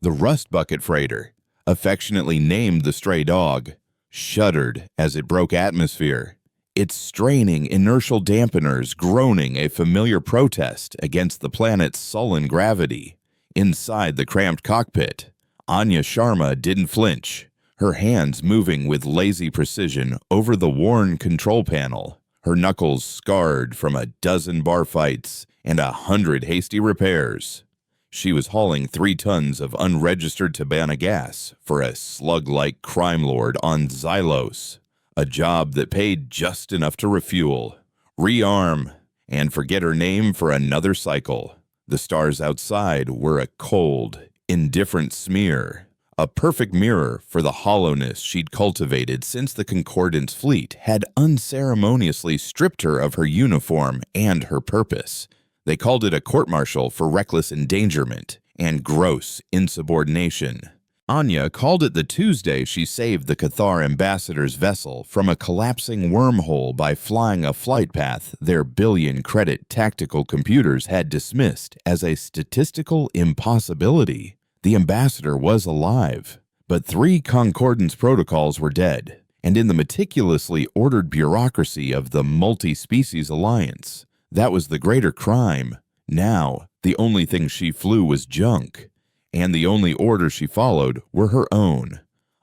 The Rust Bucket freighter, affectionately named the Stray Dog, shuddered as it broke atmosphere, its straining inertial dampeners groaning a familiar protest against the planet's sullen gravity. Inside the cramped cockpit, Anya Sharma didn't flinch, her hands moving with lazy precision over the worn control panel, her knuckles scarred from a dozen bar fights and 100 hasty repairs. She was hauling 3 tons of unregistered Tabana gas for a slug-like crime lord on Xylos, a job that paid just enough to refuel, rearm, and forget her name for another cycle. The stars outside were a cold, indifferent smear, a perfect mirror for the hollowness she'd cultivated since the Concordance fleet had unceremoniously stripped her of her uniform and her purpose. They called it a court-martial for reckless endangerment and gross insubordination. Anya called it the Tuesday she saved the Cathar ambassador's vessel from a collapsing wormhole by flying a flight path their billion-credit tactical computers had dismissed as a statistical impossibility. The ambassador was alive, but 3 Concordance protocols were dead, and in the meticulously ordered bureaucracy of the Multi-Species Alliance, that was the greater crime. Now, the only thing she flew was junk, and the only orders she followed were her own.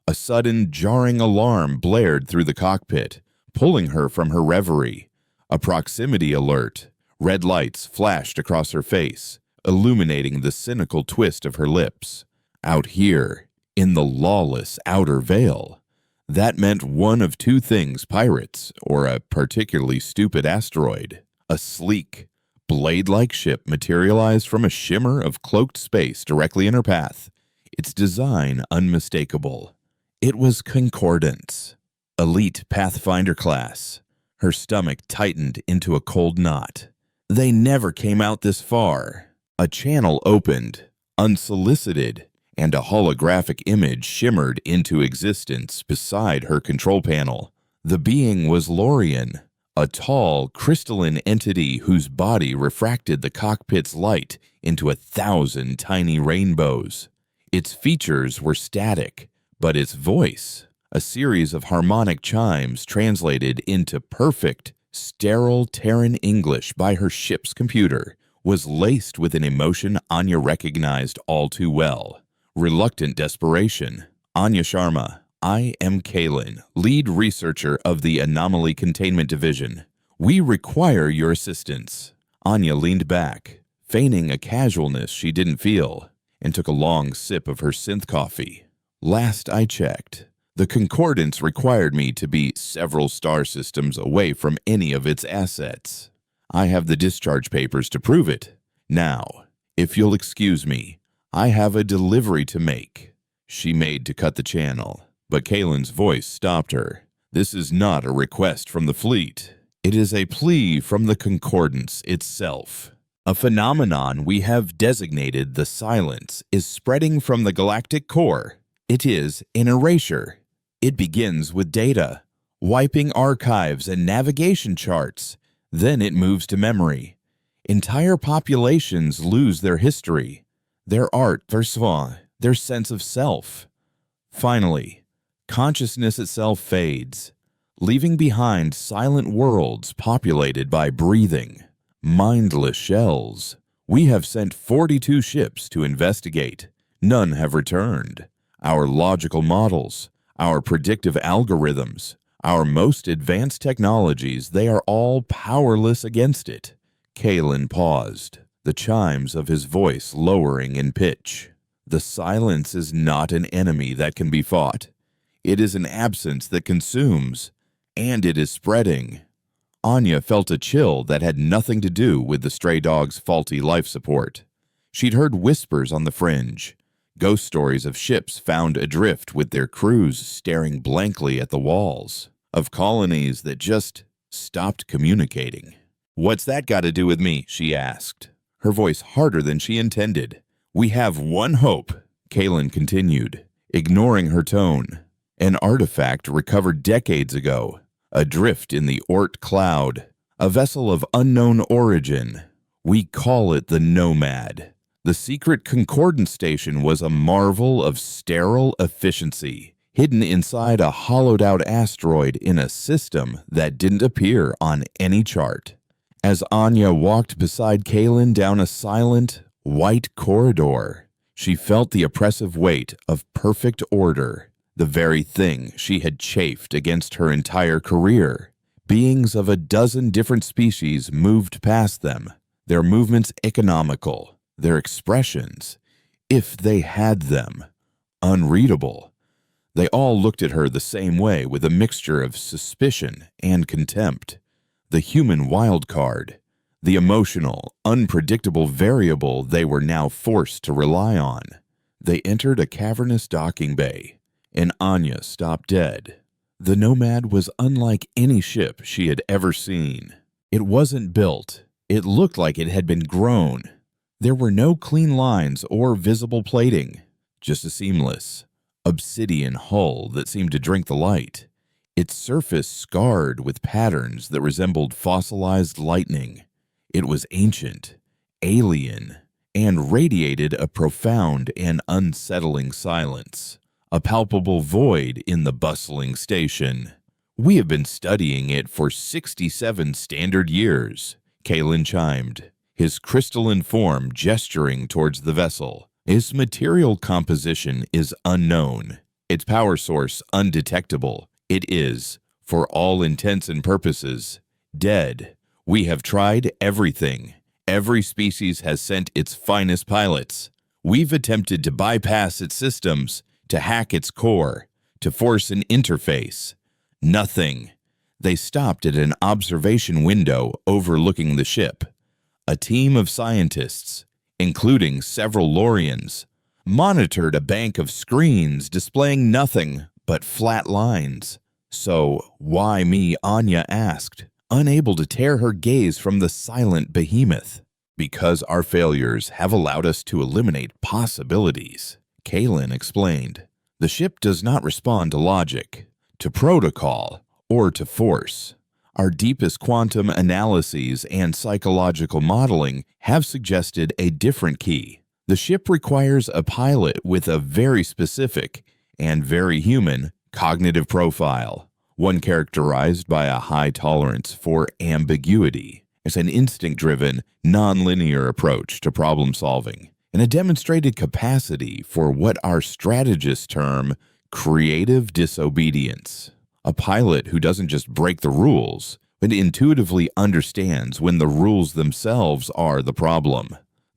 A sudden, jarring alarm blared through the cockpit, pulling her from her reverie. A proximity alert. Red lights flashed across her face, illuminating the cynical twist of her lips. Out here, in the lawless outer veil, that meant one of 2 things: pirates or a particularly stupid asteroid. A sleek, blade-like ship materialized from a shimmer of cloaked space directly in her path, its design unmistakable. It was Concordance, elite Pathfinder class. Her stomach tightened into a cold knot. They never came out this far. A channel opened, unsolicited, and a holographic image shimmered into existence beside her control panel. The being was Lorian, a tall, crystalline entity whose body refracted the cockpit's light into 1,000 tiny rainbows. Its features were static, but its voice, a series of harmonic chimes translated into perfect, sterile Terran English by her ship's computer, was laced with an emotion Anya recognized all too well. Reluctant desperation. Anya Sharma, I am Kalen, lead researcher of the Anomaly Containment Division. We require your assistance. Anya leaned back, feigning a casualness she didn't feel, and took a long sip of her synth coffee. Last I checked, the Concordance required me to be several star systems away from any of its assets. I have the discharge papers to prove it. Now, if you'll excuse me, I have a delivery to make. She made to cut the channel, but Kalen's voice stopped her. This is not a request from the fleet. It is a plea from the Concordance itself. A phenomenon we have designated the Silence is spreading from the galactic core. It is an erasure. It begins with data, wiping archives and navigation charts. Then it moves to memory. Entire populations lose their history, their art, their soi, their sense of self. Finally, consciousness itself fades, leaving behind silent worlds populated by breathing, mindless shells. We have sent 42 ships to investigate. None have returned. Our logical models, our predictive algorithms, our most advanced technologies, they are all powerless against it. Kalen paused, the chimes of his voice lowering in pitch. The silence is not an enemy that can be fought. It is an absence that consumes, and it is spreading. Anya felt a chill that had nothing to do with the stray dog's faulty life support. She'd heard whispers on the fringe, ghost stories of ships found adrift with their crews staring blankly at the walls, of colonies that just stopped communicating. "What's that got to do with me?" she asked, her voice harder than she intended. "We have one hope," Kalen continued, ignoring her tone. "An artifact recovered decades ago, adrift in the Oort cloud, a vessel of unknown origin. We call it the Nomad. The secret concordance station was a marvel of sterile efficiency, hidden inside a hollowed-out asteroid in a system that didn't appear on any chart. As Anya walked beside Kaylin down a silent, white corridor, she felt the oppressive weight of perfect order, the very thing she had chafed against her entire career. Beings of a dozen different species moved past them, their movements economical, their expressions, if they had them, unreadable. They all looked at her the same way with a mixture of suspicion and contempt. The human wild card, the emotional, unpredictable variable they were now forced to rely on. They entered a cavernous docking bay, and Anya stopped dead. The Nomad was unlike any ship she had ever seen. It wasn't built. It looked like it had been grown. There were no clean lines or visible plating, just a seamless, obsidian hull that seemed to drink the light, its surface scarred with patterns that resembled fossilized lightning. It was ancient, alien, and radiated a profound and unsettling silence, a palpable void in the bustling station. "We have been studying it for 67 standard years," Kalen chimed, his crystalline form gesturing towards the vessel. "Its material composition is unknown, its power source undetectable. It is, for all intents and purposes, dead. We have tried everything. Every species has sent its finest pilots. We've attempted to bypass its systems, to hack its core, to force an interface. Nothing." They stopped at an observation window overlooking the ship. A team of scientists, including several Lorians, monitored a bank of screens displaying nothing but flat lines. "So, why me?" Anya asked, unable to tear her gaze from the silent behemoth. "Because our failures have allowed us to eliminate possibilities," Kalen explained. "The ship does not respond to logic, to protocol, or to force. Our deepest quantum analyses and psychological modeling have suggested a different key. The ship requires a pilot with a very specific and very human cognitive profile, one characterized by a high tolerance for ambiguity. It's an instinct-driven, non-linear approach to problem solving, and a demonstrated capacity for what our strategists term creative disobedience. A pilot who doesn't just break the rules, but intuitively understands when the rules themselves are the problem."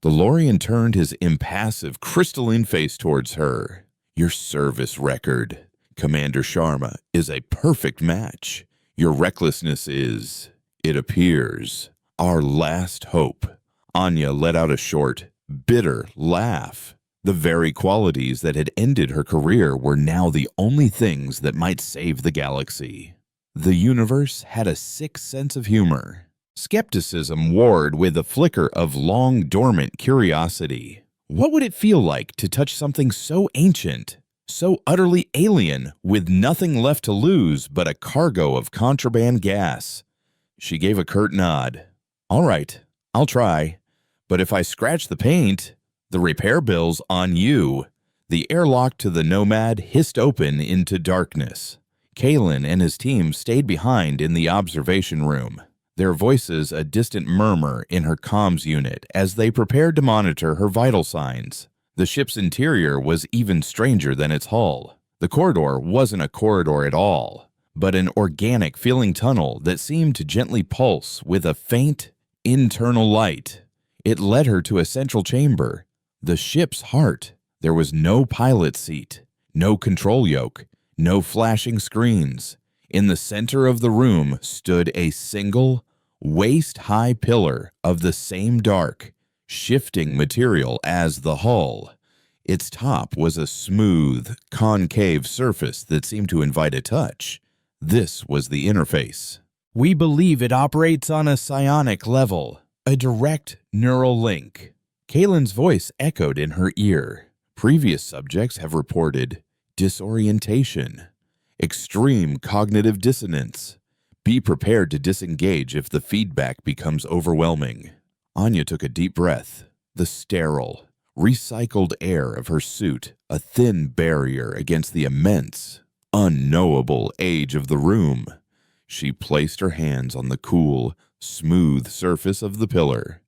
The Lorian turned his impassive, crystalline face towards her. "Your service record, Commander Sharma, is a perfect match. Your recklessness is, it appears, our last hope." Anya let out a short, bitter laugh. The very qualities that had ended her career were now the only things that might save the galaxy. The universe had a sick sense of humor. Skepticism warred with a flicker of long-dormant curiosity. What would it feel like to touch something so ancient, so utterly alien, with nothing left to lose but a cargo of contraband gas? She gave a curt nod. "All right, I'll try. But if I scratch the paint, the repair bill's on you." The airlock to the Nomad hissed open into darkness. Kalen and his team stayed behind in the observation room, their voices a distant murmur in her comms unit as they prepared to monitor her vital signs. The ship's interior was even stranger than its hull. The corridor wasn't a corridor at all, but an organic-feeling tunnel that seemed to gently pulse with a faint, internal light. It led her to a central chamber, the ship's heart. There was no pilot seat, no control yoke, no flashing screens. In the center of the room stood a single, waist-high pillar of the same dark, shifting material as the hull. Its top was a smooth, concave surface that seemed to invite a touch. This was the interface. "We believe it operates on a psionic level, a direct neural link." Kalen's voice echoed in her ear. Previous subjects have reported disorientation, extreme cognitive dissonance. Be prepared to disengage if the feedback becomes overwhelming. Anya took a deep breath. The sterile, recycled air of her suit a thin barrier against the immense, unknowable age of the room. She placed her hands on the cool, smooth surface of the pillar.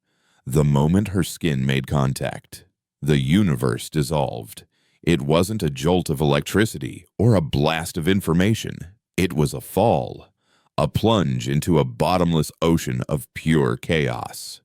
The moment her skin made contact, the universe dissolved. It wasn't a jolt of electricity or a blast of information. It was a fall, a plunge into a bottomless ocean of pure chaos.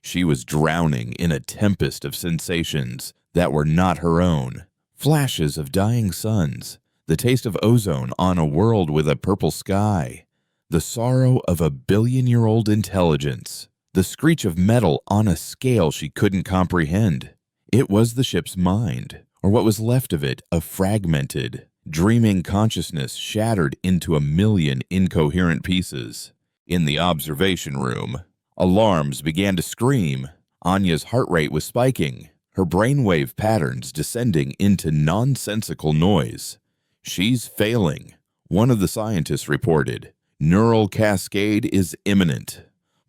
She was drowning in a tempest of sensations that were not her own. Flashes of dying suns, the taste of ozone on a world with a purple sky, the sorrow of a billion-year-old intelligence, the screech of metal on a scale she couldn't comprehend. It was the ship's mind, or what was left of it, a fragmented, dreaming consciousness shattered into a million incoherent pieces. In the observation room, alarms began to scream. Anya's heart rate was spiking, her brainwave patterns descending into nonsensical noise. "She's failing," one of the scientists reported. "Neural cascade is imminent."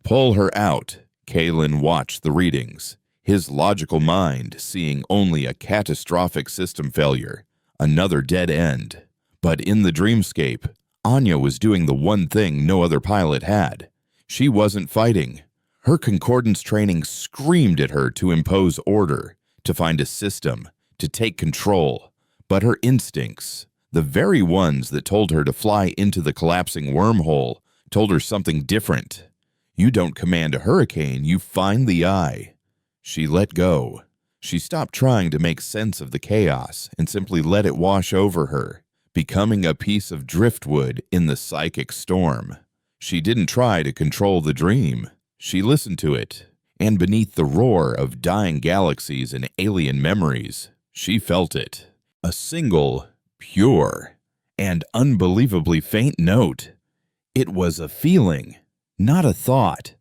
"Pull her out." Kalen watched the readings, his logical mind seeing only a catastrophic system failure, another dead end. But in the dreamscape, Anya was doing the one thing no other pilot had. She wasn't fighting. Her concordance training screamed at her to impose order, to find a system, to take control. But her instincts, the very ones that told her to fly into the collapsing wormhole, told her something different. You don't command a hurricane, you find the eye. She let go. She stopped trying to make sense of the chaos and simply let it wash over her, becoming a piece of driftwood in the psychic storm. She didn't try to control the dream. She listened to it, and beneath the roar of dying galaxies and alien memories, she felt it. A single, pure, and unbelievably faint note. It was a feeling, not a thought.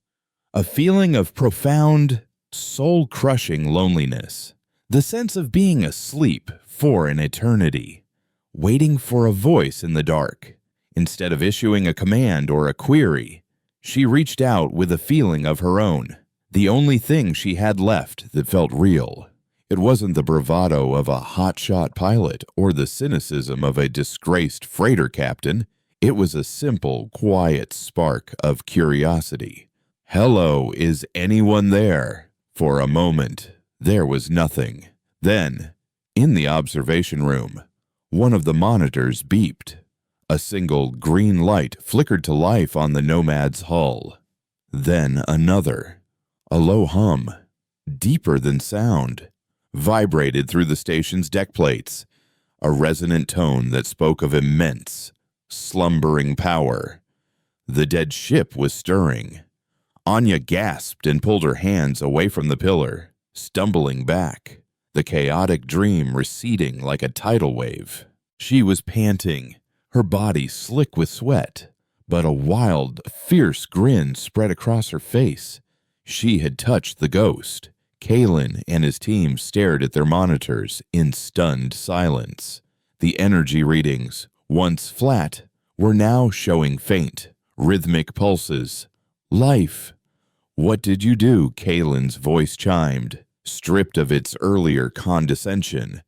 A feeling of profound, soul-crushing loneliness. The sense of being asleep for an eternity, waiting for a voice in the dark. Instead of issuing a command or a query, she reached out with a feeling of her own, the only thing she had left that felt real. It wasn't the bravado of a hotshot pilot or the cynicism of a disgraced freighter captain. It was a simple, quiet spark of curiosity. "Hello, is anyone there?" For a moment, there was nothing. Then, in the observation room, one of the monitors beeped. A single green light flickered to life on the Nomad's hull. Then another. A low hum, deeper than sound, vibrated through the station's deck plates, a resonant tone that spoke of immense, slumbering power. The dead ship was stirring. Anya gasped and pulled her hands away from the pillar, stumbling back, the chaotic dream receding like a tidal wave. She was panting, her body slick with sweat, but a wild, fierce grin spread across her face. She had touched the ghost. Kalen and his team stared at their monitors in stunned silence. The energy readings, once flat, were now showing faint, rhythmic pulses. "Life." "What did you do?" Kalen's voice chimed, stripped of its earlier condescension,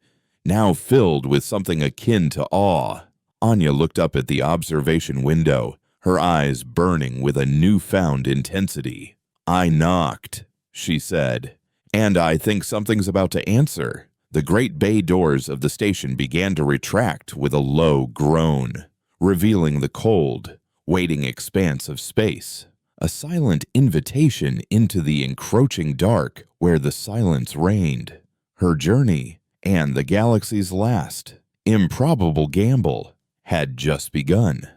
now filled with something akin to awe. Anya looked up at the observation window, her eyes burning with a newfound intensity. "I knocked," she said, "and I think something's about to answer." The great bay doors of the station began to retract with a low groan, revealing the cold, waiting expanse of space. A silent invitation into the encroaching dark where the silence reigned. Her journey, and the galaxy's last, improbable gamble, had just begun.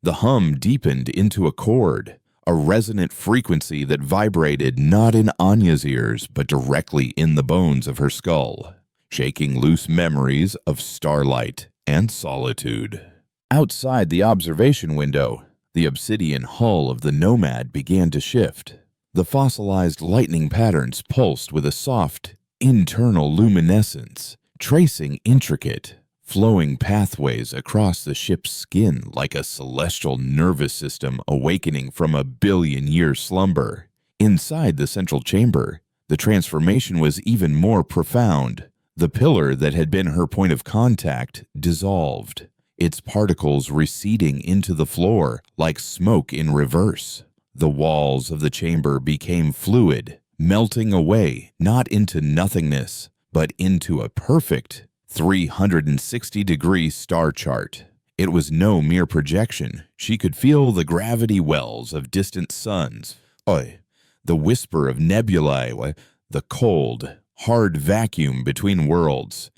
The hum deepened into a chord, a resonant frequency that vibrated not in Anya's ears but directly in the bones of her skull, shaking loose memories of starlight and solitude. Outside the observation window, the obsidian hull of the Nomad began to shift. The fossilized lightning patterns pulsed with a soft, internal luminescence, tracing intricate, flowing pathways across the ship's skin like a celestial nervous system awakening from a billion-year slumber. Inside the central chamber, The transformation was even more profound. The pillar that had been her point of contact dissolved, its particles receding into the floor like smoke in reverse. The walls of the chamber became fluid, melting away not into nothingness, but into a perfect 360-degree star chart. It was no mere projection. She could feel the gravity wells of distant suns, the whisper of nebulae, the cold, hard vacuum between worlds.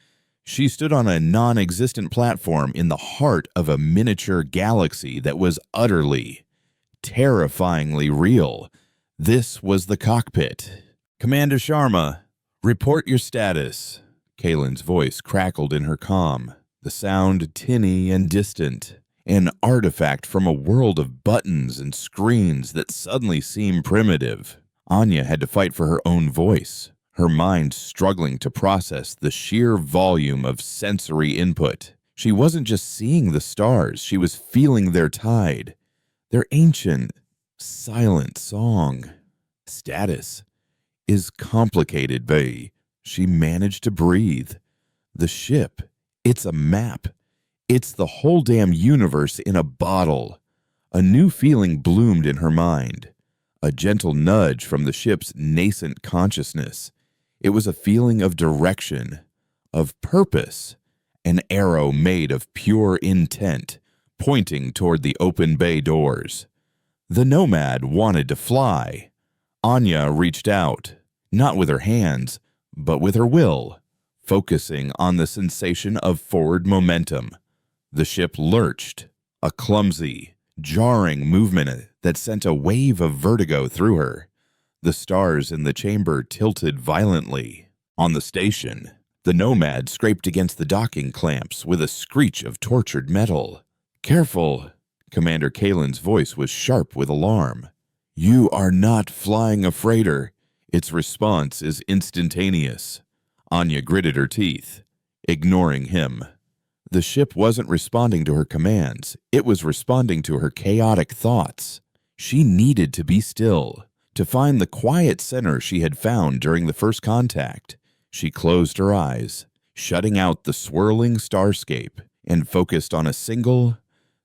She stood on a non-existent platform in the heart of a miniature galaxy that was utterly, terrifyingly real. This was the cockpit. "Commander Sharma, report your status." Kaylin's voice crackled in her comm, the sound tinny and distant, an artifact from a world of buttons and screens that suddenly seemed primitive. Anya had to fight for her own voice, her mind struggling to process the sheer volume of sensory input. She wasn't just seeing the stars, she was feeling their tide, their ancient, silent song. Status is complicated, bae. She managed to breathe. The ship, it's a map. It's the whole damn universe in a bottle. A new feeling bloomed in her mind, a gentle nudge from the ship's nascent consciousness. It was a feeling of direction, of purpose, an arrow made of pure intent, pointing toward the open bay doors. The Nomad wanted to fly. Anya reached out, not with her hands, but with her will, focusing on the sensation of forward momentum. The ship lurched, a clumsy, jarring movement that sent a wave of vertigo through her. The stars in the chamber tilted violently. On the station, the Nomad scraped against the docking clamps with a screech of tortured metal. "Careful!" Commander Kaylin's voice was sharp with alarm. "You are not flying a freighter." Its response is instantaneous. Anya gritted her teeth, ignoring him. The ship wasn't responding to her commands. It was responding to her chaotic thoughts. She needed to be still, to find the quiet center she had found during the first contact. She closed her eyes, shutting out the swirling starscape, and focused on a single,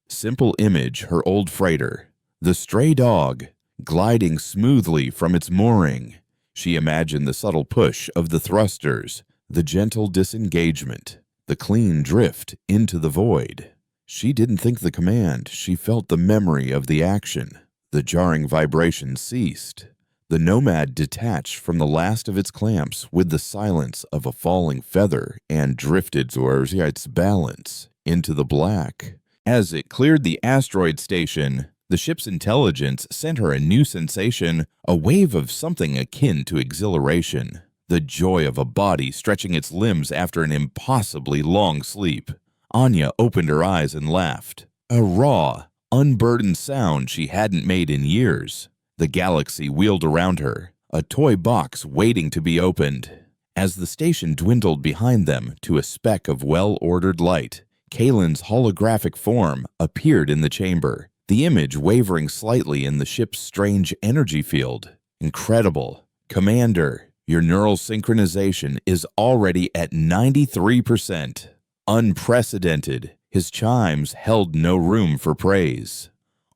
simple image: her old freighter, the stray dog, gliding smoothly from its mooring. She imagined the subtle push of the thrusters, the gentle disengagement, the clean drift into the void. She didn't think the command, she felt the memory of the action. The jarring vibration ceased. The Nomad detached from the last of its clamps with the silence of a falling feather and drifted towards its balance into the black. As it cleared the asteroid station, the ship's intelligence sent her a new sensation, a wave of something akin to exhilaration, the joy of a body stretching its limbs after an impossibly long sleep. Anya opened her eyes and laughed, a raw, unburdened sound she hadn't made in years. The galaxy wheeled around her, a toy box waiting to be opened. As the station dwindled behind them to a speck of well-ordered light, Kaylin's holographic form appeared in the chamber, the image wavering slightly in the ship's strange energy field. "Incredible. Commander, your neural synchronization is already at 93%. Unprecedented." His chimes held no room for praise,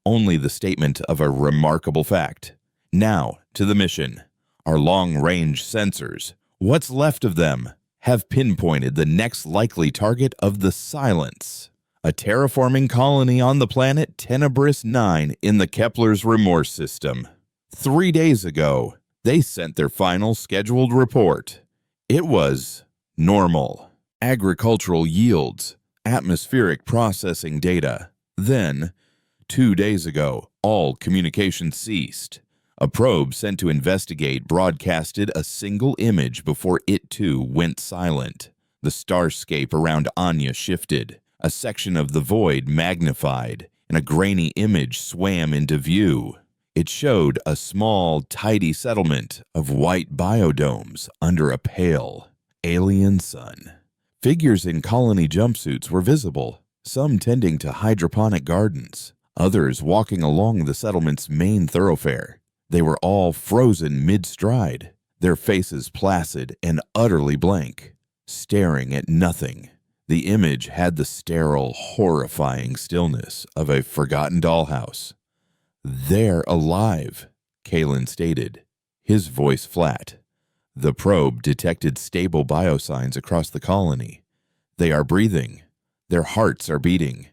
only the statement of a remarkable fact. "Now, to the mission. Our long-range sensors, what's left of them, have pinpointed the next likely target of the Silence, a terraforming colony on the planet Tenebris 9 in the Kepler's Remorse system. 3 days ago, they sent their final scheduled report. It was normal. Agricultural yields, atmospheric processing data. Then, 2 days ago, all communication ceased. A probe sent to investigate broadcasted a single image before it too went silent. The starscape around Anya shifted. A section of the void magnified, and a grainy image swam into view. It showed a small, tidy settlement of white biodomes under a pale, alien sun. Figures in colony jumpsuits were visible, some tending to hydroponic gardens, others walking along the settlement's main thoroughfare. They were all frozen mid-stride, their faces placid and utterly blank, staring at nothing. The image had the sterile, horrifying stillness of a forgotten dollhouse. "They're alive," Kalen stated, his voice flat. The probe detected stable biosigns across the colony. They are breathing. Their hearts are beating.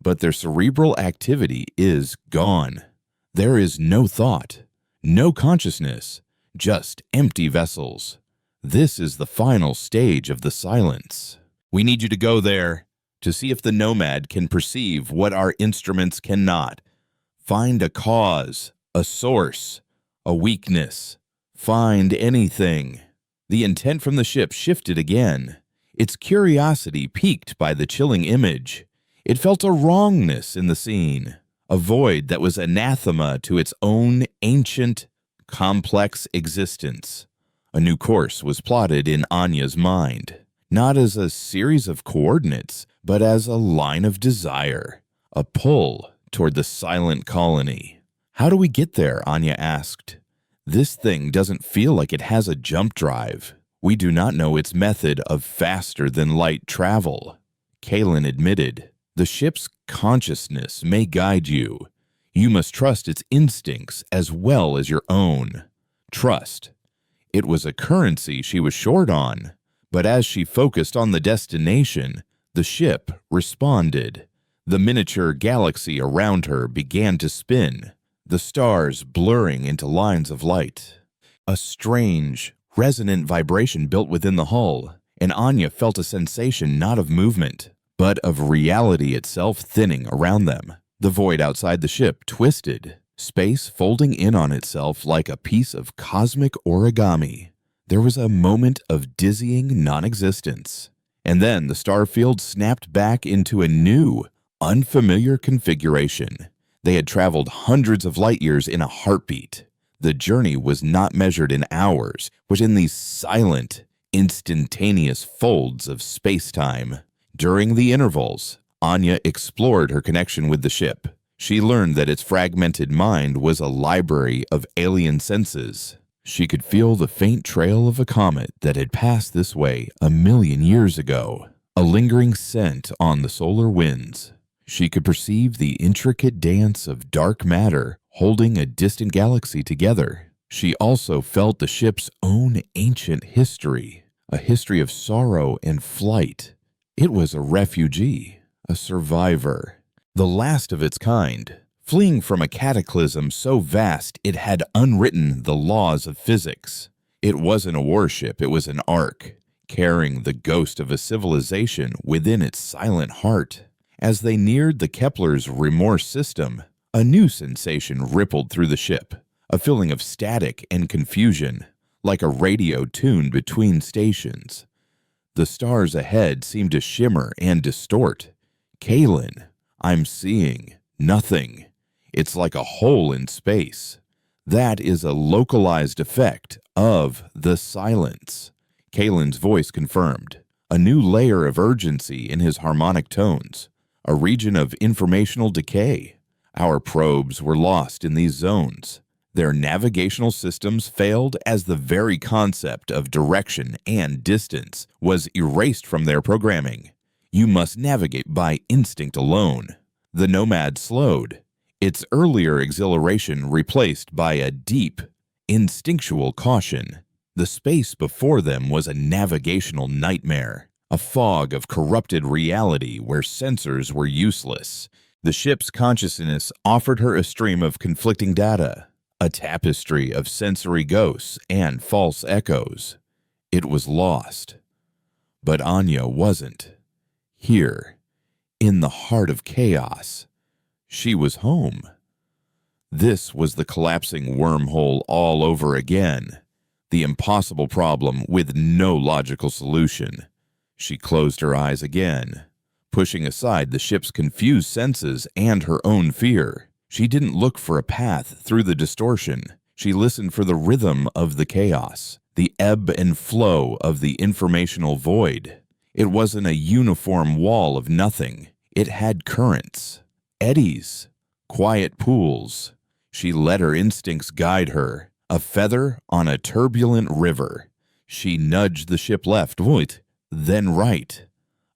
But their cerebral activity is gone. There is no thought, no consciousness, just empty vessels. This is the final stage of the silence. We need you to go there to see if the Nomad can perceive what our instruments cannot. Find a cause, a source, a weakness. Find anything. The intent from the ship shifted again, its curiosity piqued by the chilling image. It felt a wrongness in the scene, a void that was anathema to its own ancient, complex existence. A new course was plotted in Anya's mind, not as a series of coordinates, but as a line of desire, a pull toward the silent colony. "How do we get there?" Anya asked. "This thing doesn't feel like it has a jump drive. We do not know its method of faster-than-light travel." Kalen admitted, "The ship's consciousness may guide you. You must trust its instincts as well as your own." Trust. It was a currency she was short on, but as she focused on the destination, the ship responded. The miniature galaxy around her began to spin, the stars blurring into lines of light. A strange, resonant vibration built within the hull, and Anya felt a sensation not of movement, but of reality itself thinning around them. The void outside the ship twisted, space folding in on itself like a piece of cosmic origami. There was a moment of dizzying non-existence, and then the starfield snapped back into a new, unfamiliar configuration. They had traveled hundreds of light years in a heartbeat. The journey was not measured in hours, but in these silent, instantaneous folds of space-time. During the intervals, Anya explored her connection with the ship. She learned that its fragmented mind was a library of alien senses. She could feel the faint trail of a comet that had passed this way 1,000,000 years ago, a lingering scent on the solar winds. She could perceive the intricate dance of dark matter holding a distant galaxy together. She also felt the ship's own ancient history, a history of sorrow and flight. It was a refugee, a survivor, the last of its kind, fleeing from a cataclysm so vast it had unwritten the laws of physics. It wasn't a warship, it was an ark, carrying the ghost of a civilization within its silent heart. As they neared the Kepler's remorse system, a new sensation rippled through the ship, a feeling of static and confusion, like a radio tuned between stations. The stars ahead seemed to shimmer and distort. "Kalen, I'm seeing nothing. It's like a hole in space." That is a localized effect of the silence. Kalen's voice confirmed, a new layer of urgency in his harmonic tones, a region of informational decay. Our probes were lost in these zones. Their navigational systems failed as the very concept of direction and distance was erased from their programming. You must navigate by instinct alone. The Nomad slowed, its earlier exhilaration replaced by a deep, instinctual caution. The space before them was a navigational nightmare, a fog of corrupted reality where sensors were useless. The ship's consciousness offered her a stream of conflicting data, a tapestry of sensory ghosts and false echoes. It was lost. But Anya wasn't. Here, in the heart of chaos, she was home. This was the collapsing wormhole all over again, the impossible problem with no logical solution. She closed her eyes again, pushing aside the ship's confused senses and her own fear. She didn't look for a path through the distortion. She listened for the rhythm of the chaos, the ebb and flow of the informational void. It wasn't a uniform wall of nothing. It had currents, eddies, quiet pools. She let her instincts guide her, a feather on a turbulent river. She nudged the ship left, then right.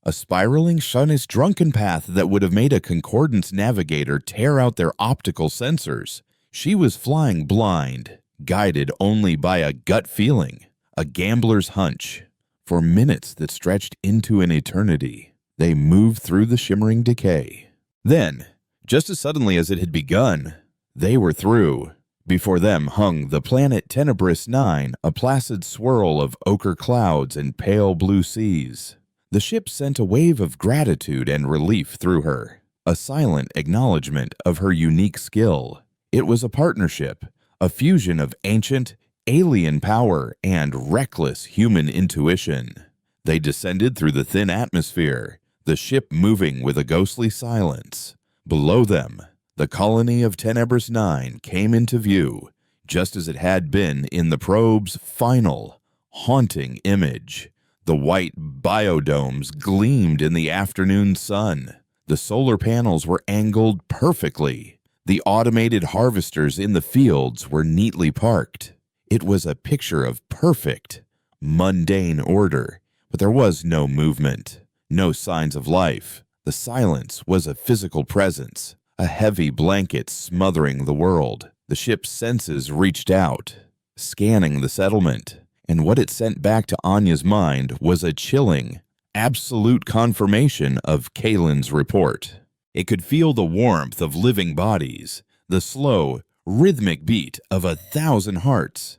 A spiraling Shunnis drunken path that would have made a Concordance navigator tear out their optical sensors. She was flying blind, guided only by a gut feeling, a gambler's hunch. For minutes that stretched into an eternity, they moved through the shimmering decay. Then, just as suddenly as it had begun, they were through. Before them hung the planet Tenebris 9, a placid swirl of ochre clouds and pale blue seas. The ship sent a wave of gratitude and relief through her, a silent acknowledgement of her unique skill. It was a partnership, a fusion of ancient, alien power and reckless human intuition. They descended through the thin atmosphere, the ship moving with a ghostly silence. Below them, the colony of Tenebris 9 came into view, just as it had been in the probe's final, haunting image. The white biodomes gleamed in the afternoon sun. The solar panels were angled perfectly. The automated harvesters in the fields were neatly parked. It was a picture of perfect, mundane order, but there was no movement, no signs of life. The silence was a physical presence, a heavy blanket smothering the world. The ship's senses reached out, scanning the settlement, and what it sent back to Anya's mind was a chilling, absolute confirmation of Kalen's report. It could feel the warmth of living bodies, the slow, rhythmic beat of 1,000 hearts.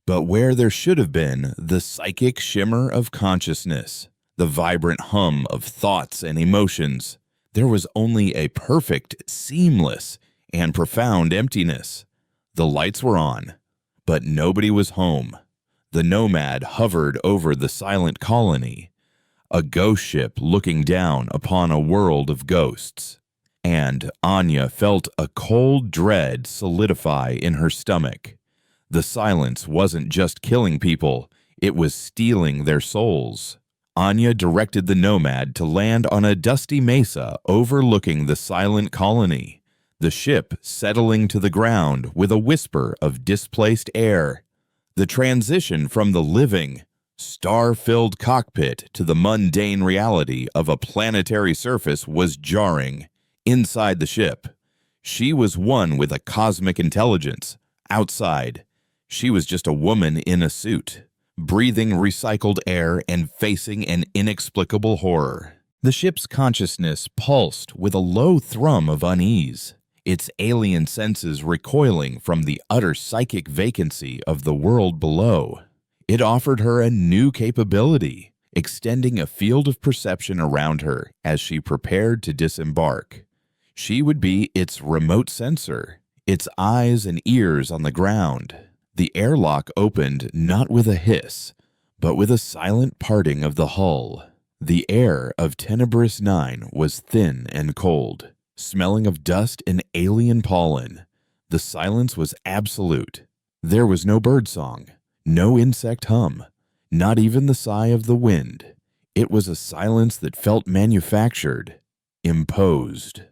But where there should have been the psychic shimmer of consciousness, the vibrant hum of thoughts and emotions, there was only a perfect, seamless, and profound emptiness. The lights were on, but nobody was home. The Nomad hovered over the silent colony, a ghost ship looking down upon a world of ghosts. And Anya felt a cold dread solidify in her stomach. The silence wasn't just killing people, it was stealing their souls. Anya directed the Nomad to land on a dusty mesa overlooking the silent colony, the ship settling to the ground with a whisper of displaced air. The transition from the living, star-filled cockpit to the mundane reality of a planetary surface was jarring. Inside the ship, she was one with a cosmic intelligence. Outside, she was just a woman in a suit, breathing recycled air and facing an inexplicable horror. The ship's consciousness pulsed with a low thrum of unease, its alien senses recoiling from the utter psychic vacancy of the world below. It offered her a new capability, extending a field of perception around her as she prepared to disembark. She would be its remote sensor, its eyes and ears on the ground. The airlock opened not with a hiss, but with a silent parting of the hull. The air of Tenebris 9 was thin and cold, smelling of dust and alien pollen. The silence was absolute. There was no birdsong, no insect hum, not even the sigh of the wind. It was a silence that felt manufactured, imposed.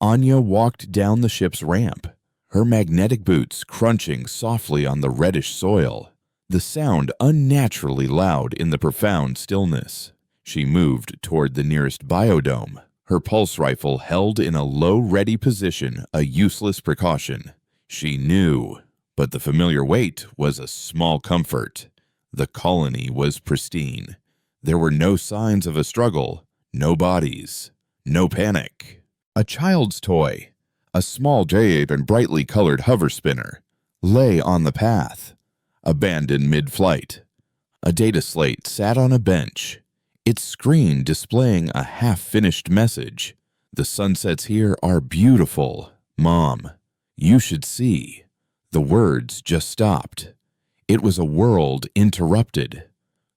Anya walked down the ship's ramp, her magnetic boots crunching softly on the reddish soil, the sound unnaturally loud in the profound stillness. She moved toward the nearest biodome, her pulse rifle held in a low ready position, a useless precaution. She knew, but the familiar weight was a small comfort. The colony was pristine. There were no signs of a struggle, no bodies, no panic. A child's toy, a small jade and brightly colored hover spinner, lay on the path, abandoned mid-flight. A data slate sat on a bench, its screen displaying a half-finished message. "The sunsets here are beautiful, Mom. You should see." The words just stopped. It was a world interrupted.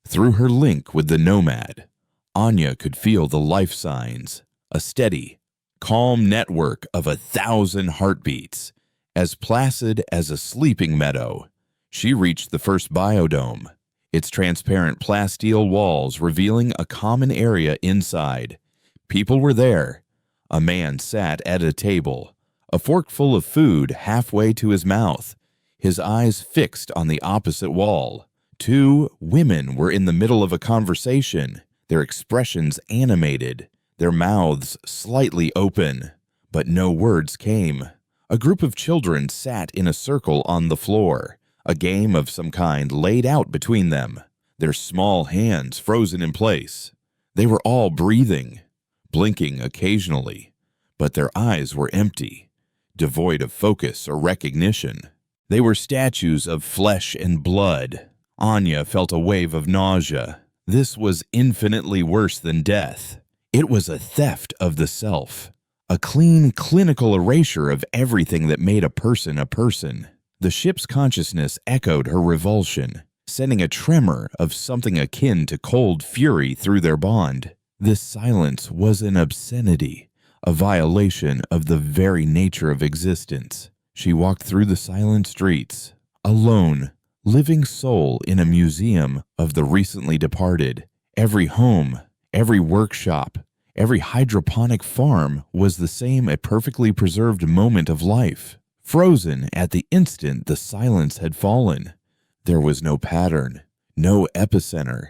Through her link with the Nomad, Anya could feel the life signs, a steady, calm network of 1,000 heartbeats, as placid as a sleeping meadow. She reached the first biodome, its transparent plasteel walls revealing a common area inside. People were there. A man sat at a table, a fork full of food halfway to his mouth, his eyes fixed on the opposite wall. Two women were in the middle of a conversation, their expressions animated, their mouths slightly open, but no words came. A group of children sat in a circle on the floor, a game of some kind laid out between them, their small hands frozen in place. They were all breathing, blinking occasionally, but their eyes were empty, devoid of focus or recognition. They were statues of flesh and blood. Anya felt a wave of nausea. This was infinitely worse than death. It was a theft of the self, a clean, clinical erasure of everything that made a person a person. The ship's consciousness echoed her revulsion, sending a tremor of something akin to cold fury through their bond. This silence was an obscenity, a violation of the very nature of existence. She walked through the silent streets, alone, living soul in a museum of the recently departed. Every home, every workshop, every hydroponic farm was the same a perfectly preserved moment of life, frozen at the instant the silence had fallen. There was no pattern, no epicenter.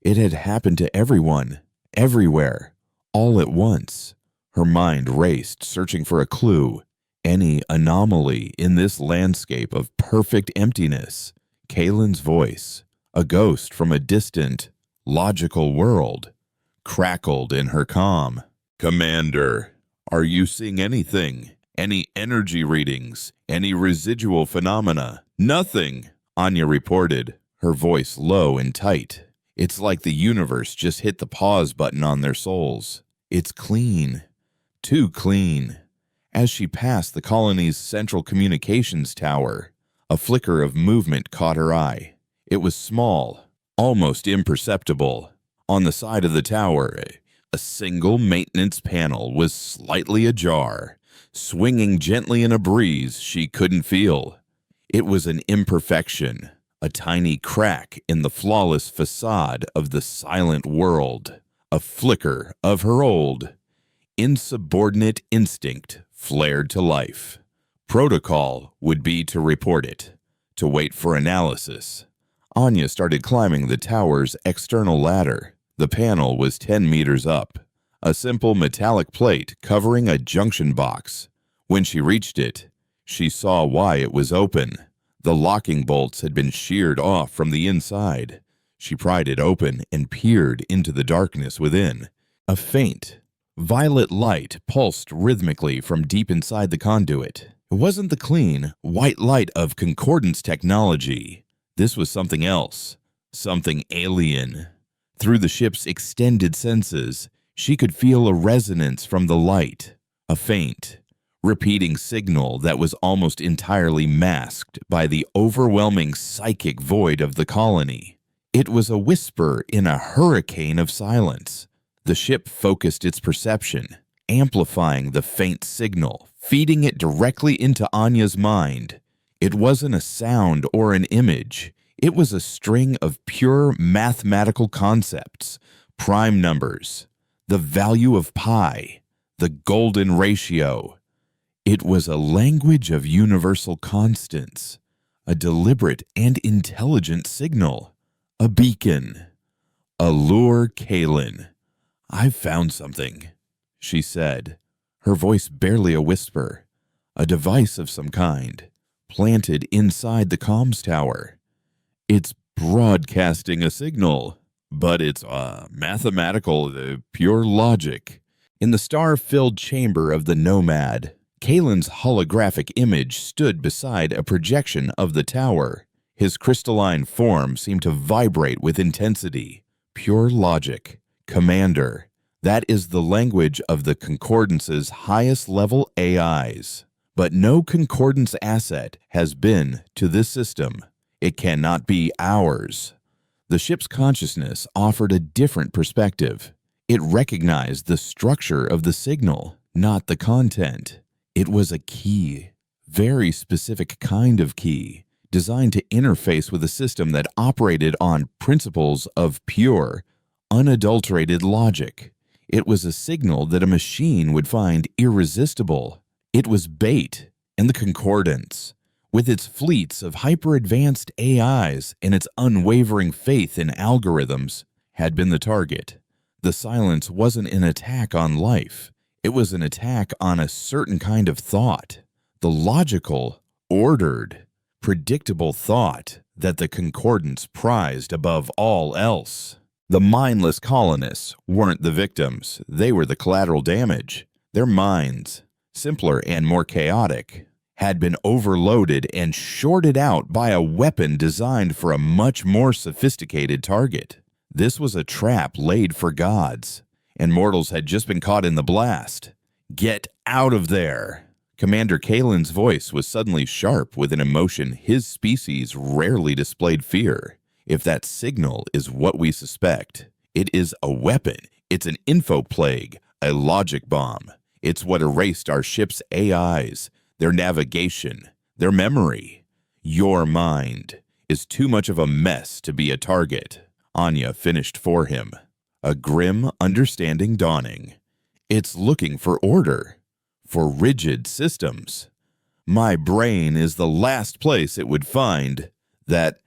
It had happened to everyone, everywhere, all at once. Her mind raced, searching for a clue, any anomaly in this landscape of perfect emptiness. Kaylin's voice, a ghost from a distant, logical world, crackled in her calm. "Commander, are you seeing anything? Any energy readings? Any residual phenomena?" "Nothing," Anya reported, her voice low and tight. It's like the universe just hit the pause button on their souls. It's clean. Too clean. As she passed the colony's central communications tower, a flicker of movement caught her eye. It was small, almost imperceptible. On the side of the tower, a single maintenance panel was slightly ajar, swinging gently in a breeze she couldn't feel. It was an imperfection, a tiny crack in the flawless facade of the silent world, a flicker of her old, insubordinate instinct flared to life. Protocol would be to report it, to wait for analysis. Anya started climbing the tower's external ladder. The panel was 10 meters up, a simple metallic plate covering a junction box. When she reached it, she saw why it was open. The locking bolts had been sheared off from the inside. She pried it open and peered into the darkness within. A faint, violet light pulsed rhythmically from deep inside the conduit. It wasn't the clean, white light of concordance technology. This was something else, something alien. Through the ship's extended senses, she could feel a resonance from the light, a faint, repeating signal that was almost entirely masked by the overwhelming psychic void of the colony. It was a whisper in a hurricane of silence. The ship focused its perception, amplifying the faint signal, feeding it directly into Anya's mind. It wasn't a sound or an image. It was a string of pure mathematical concepts, prime numbers, the value of pi, the golden ratio. It was a language of universal constants, a deliberate and intelligent signal, a beacon. "Allure Kaylin. I've found something," she said, her voice barely a whisper. A device of some kind, planted inside the comms tower. It's broadcasting a signal, but it's mathematical, pure logic. In the star-filled chamber of the Nomad, Kaylin's holographic image stood beside a projection of the tower. His crystalline form seemed to vibrate with intensity. Pure logic. Commander. That is the language of the Concordance's highest-level AIs. But no Concordance asset has been to this system. It cannot be ours. The ship's consciousness offered a different perspective. It recognized the structure of the signal, not the content. It was a key, very specific kind of key, designed to interface with a system that operated on principles of pure, unadulterated logic. It was a signal that a machine would find irresistible. It was bait, and the Concordance, With its fleets of hyper-advanced AIs and its unwavering faith in algorithms, had been the target. The silence wasn't an attack on life. It was an attack on a certain kind of thought. The logical, ordered, predictable thought that the Concordance prized above all else. The mindless colonists weren't the victims. They were the collateral damage. Their minds, simpler and more chaotic, had been overloaded and shorted out by a weapon designed for a much more sophisticated target. This was a trap laid for gods, and mortals had just been caught in the blast. Get out of there! Commander Kalen's voice was suddenly sharp with an emotion his species rarely displayed fear. If that signal is what we suspect, it is a weapon. It's an info plague, a logic bomb. It's what erased our ship's AIs, their navigation, their memory. Your mind is too much of a mess to be a target. Anya finished for him, a grim understanding dawning. It's looking for order, for rigid systems. My brain is the last place it would find that.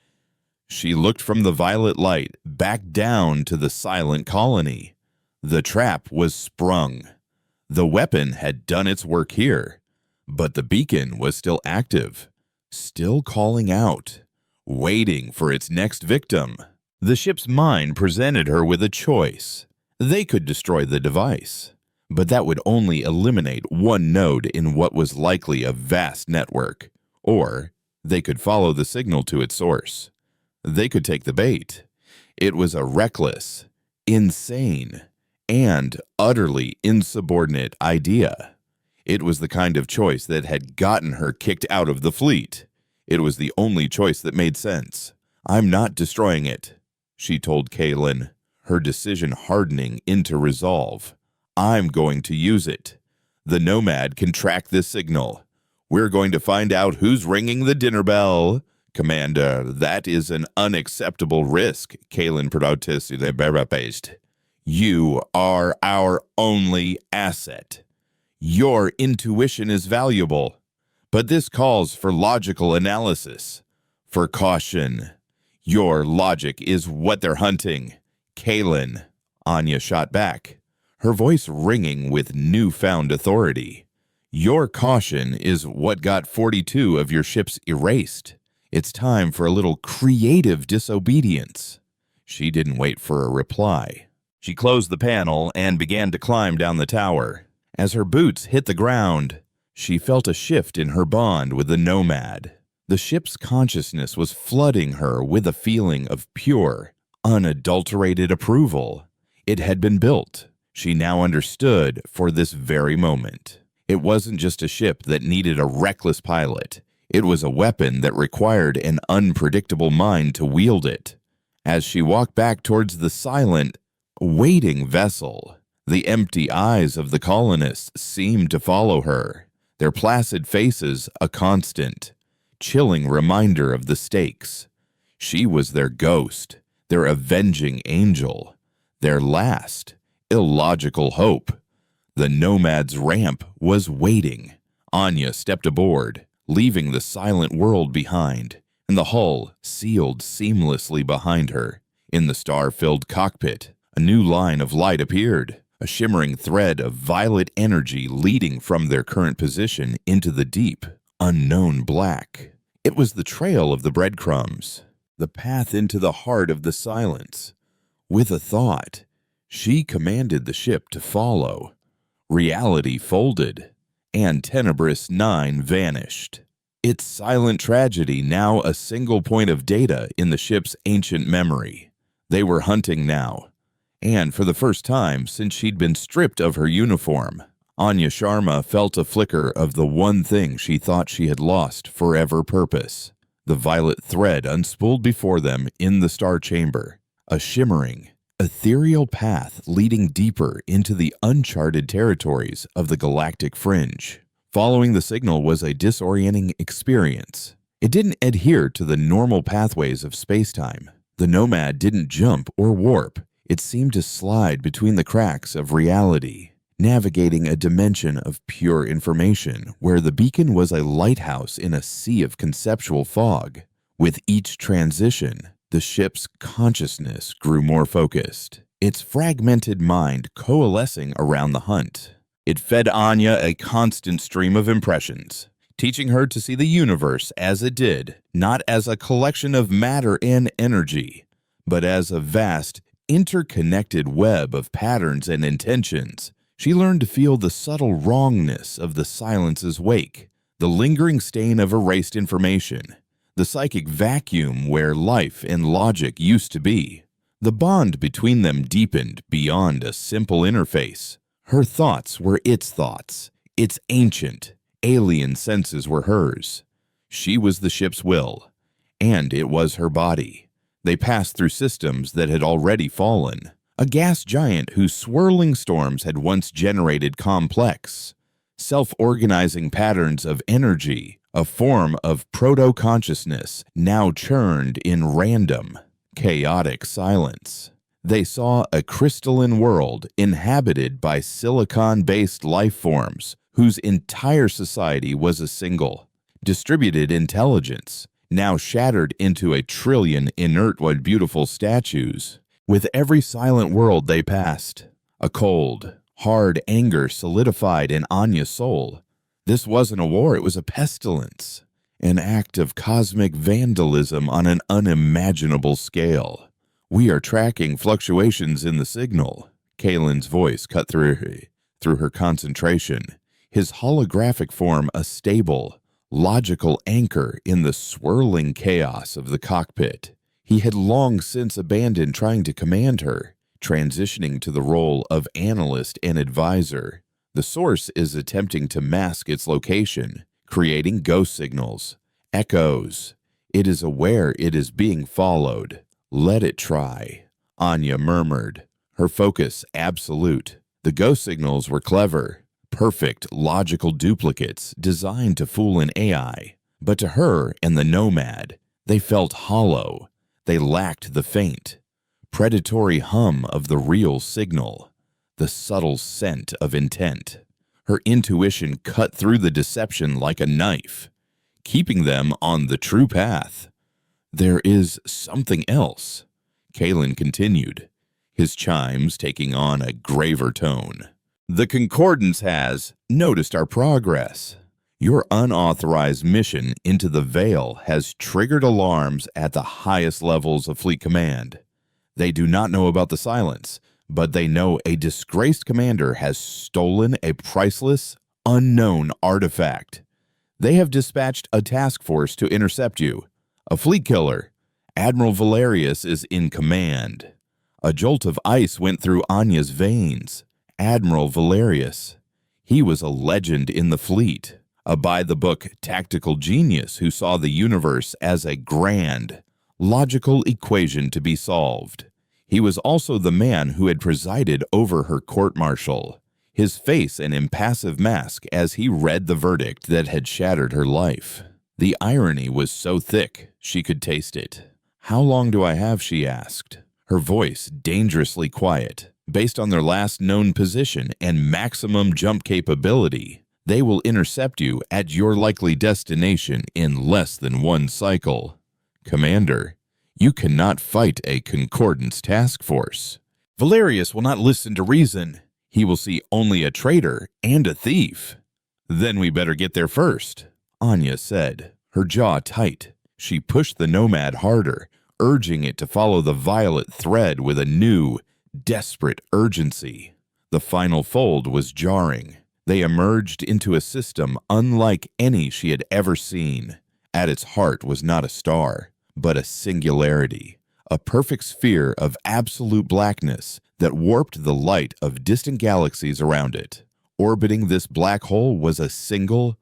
She looked from the violet light back down to the silent colony. The trap was sprung. The weapon had done its work here, but the beacon was still active, still calling out, waiting for its next victim. The ship's mind presented her with a choice. They could destroy the device, but that would only eliminate one node in what was likely a vast network, or they could follow the signal to its source. They could take the bait. It was a reckless, insane, and utterly insubordinate idea. It was the kind of choice that had gotten her kicked out of the fleet. It was the only choice that made sense. I'm not destroying it, she told Kalen, her decision hardening into resolve. I'm going to use it. The Nomad can track this signal. We're going to find out who's ringing the dinner bell. Commander, that is an unacceptable risk, Kalen protested. You are our only asset. Your intuition is valuable, but this calls for logical analysis, for caution. Your logic is what they're hunting. Kalen, Anya shot back, her voice ringing with newfound authority. Your caution is what got 42 of your ships erased. It's time for a little creative disobedience. She didn't wait for a reply. She closed the panel and began to climb down the tower. As her boots hit the ground, she felt a shift in her bond with the Nomad. The ship's consciousness was flooding her with a feeling of pure, unadulterated approval. It had been built, she now understood, for this very moment. It wasn't just a ship that needed a reckless pilot. It was a weapon that required an unpredictable mind to wield it. As she walked back towards the silent, waiting vessel, the empty eyes of the colonists seemed to follow her, their placid faces a constant, chilling reminder of the stakes. She was their ghost, their avenging angel, their last, illogical hope. The Nomad's ramp was waiting. Anya stepped aboard, leaving the silent world behind, and the hull sealed seamlessly behind her. In the star-filled cockpit, a new line of light appeared, a shimmering thread of violet energy leading from their current position into the deep, unknown black. It was the trail of the breadcrumbs, the path into the heart of the silence. With a thought, she commanded the ship to follow. Reality folded, and Tenebrous 9 vanished. Its silent tragedy now a single point of data in the ship's ancient memory. They were hunting now, and for the first time since she'd been stripped of her uniform, Anya Sharma felt a flicker of the one thing she thought she had lost forever: purpose. The violet thread unspooled before them in the star chamber, a shimmering, ethereal path leading deeper into the uncharted territories of the galactic fringe. Following the signal was a disorienting experience. It didn't adhere to the normal pathways of space-time. The Nomad didn't jump or warp. It seemed to slide between the cracks of reality. navigating a dimension of pure information where the beacon was a lighthouse in a sea of conceptual fog. With each transition, the ship's consciousness grew more focused, its fragmented mind coalescing around the hunt. It fed Anya a constant stream of impressions, teaching her to see the universe as it did, not as a collection of matter and energy, but as a vast, interconnected web of patterns and intentions. She learned to feel the subtle wrongness of the silence's wake, the lingering stain of erased information, the psychic vacuum where life and logic used to be. The bond between them deepened beyond a simple interface. Her thoughts were its thoughts. Its ancient, alien senses were hers. She was the ship's will, and it was her body. They passed through systems that had already fallen. A gas giant whose swirling storms had once generated complex, self-organizing patterns of energy, a form of proto-consciousness now churned in random, chaotic silence. They saw a crystalline world inhabited by silicon-based life forms whose entire society was a single, distributed intelligence, now shattered into a trillion inert but beautiful statues. With every silent world they passed, a cold, hard anger solidified in Anya's soul. This wasn't a war, it was a pestilence, an act of cosmic vandalism on an unimaginable scale. "We are tracking fluctuations in the signal," Kalen's voice cut through her concentration, his holographic form a stable, logical anchor in the swirling chaos of the cockpit. He had long since abandoned trying to command her, transitioning to the role of analyst and advisor. The source is attempting to mask its location, creating ghost signals, echoes. It is aware it is being followed. "Let it try," Anya murmured, her focus absolute. The ghost signals were clever, perfect logical duplicates designed to fool an AI. But to her and the Nomad, they felt hollow. They lacked the faint, predatory hum of the real signal, the subtle scent of intent. Her intuition cut through the deception like a knife, keeping them on the true path. "There is something else," Kalen continued, his chimes taking on a graver tone. "The Concordance has noticed our progress. Your unauthorized mission into the Veil has triggered alarms at the highest levels of Fleet Command. They do not know about the silence, but they know a disgraced commander has stolen a priceless, unknown artifact. They have dispatched a task force to intercept you. A fleet killer. Admiral Valerius is in command." A jolt of ice went through Anya's veins. Admiral Valerius. He was a legend in the fleet. A by-the-book tactical genius who saw the universe as a grand, logical equation to be solved. He was also the man who had presided over her court-martial, his face an impassive mask as he read the verdict that had shattered her life. The irony was so thick she could taste it. "How long do I have?" she asked, her voice dangerously quiet. "Based on their last known position and maximum jump capability, they will intercept you at your likely destination in less than one cycle." "Commander, you cannot fight a Concordance task force. Valerius will not listen to reason. He will see only a traitor and a thief." "Then we better get there first," Anya said, her jaw tight. She pushed the Nomad harder, urging it to follow the violet thread with a new, desperate urgency. The final fold was jarring. They emerged into a system unlike any she had ever seen. At its heart was not a star, but a singularity, a perfect sphere of absolute blackness that warped the light of distant galaxies around it. Orbiting this black hole was a single,